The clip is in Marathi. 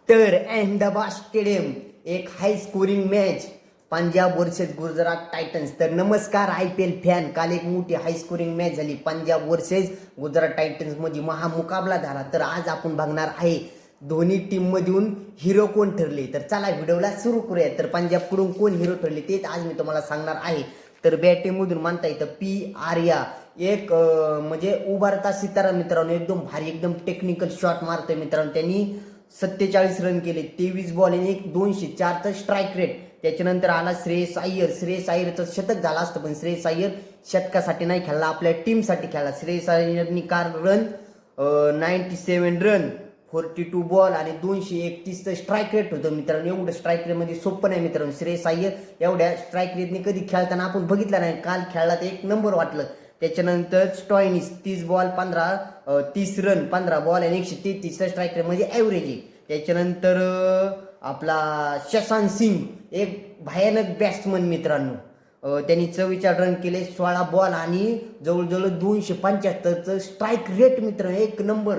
तर अहमदाबाद स्टेडियम एक high scoring match Punjab versus Gujarat Titans. तर नमस्कार IPL फॅन, काल एक मोठी हाय स्कोरिंग मॅच झाली पंजाब वर्सेस गुजरात टायटन्स मध्ये महामुकाबला झाला. तर आज आपण बघणार आहे दोन्ही टीम मधून हिरो कोण ठरले. तर चला व्हिडिओला सुरू करूया. तर पंजाबकडून कोण हिरो ठरले तेच आज मी तुम्हाला सांगणार आहे. तर बॅटिंग मधून म्हणता येतं पी आर्या एक म्हणजे उभारता सितारा मित्रांनो, एकदम भारी एकदम टेक्निकल शॉट मारतोय मित्रांनो. त्यांनी 47 रन केले, 23 बॉल आणि एक 204चं स्ट्राईक रेट. त्याच्यानंतर आला श्रेयस अय्यर. श्रेयस अय्यरचं शतक झालं असतं पण श्रेयस अय्यर शतकासाठी नाही खेळला, आपल्या टीमसाठी खेळला. श्रेयस अय्यरनी 97 रन 42 बॉल आणि 231चं स्ट्राईक रेट होतं मित्रांनो. एवढं स्ट्राईक रेटमध्ये सोपं नाही मित्रांनो. श्रेयस अय्यर एवढ्या स्ट्राईक रेटने कधी खेळताना आपण बघितलं नाही, काल खेळला तर एक नंबर वाटलं. त्याच्यानंतर स्टॉयनिस 30 रन 15 बॉल आणि 133 स्ट्राईक रेट म्हणजे ॲव्हरेज आहे. त्याच्यानंतर आपला शशांक सिंग एक भयानक बॅट्समन मित्रांनो. त्यांनी 44 रन केले, 16 बॉल आणि जवळजवळ 275चं स्ट्राईक रेट मित्रांनो, एक नंबर.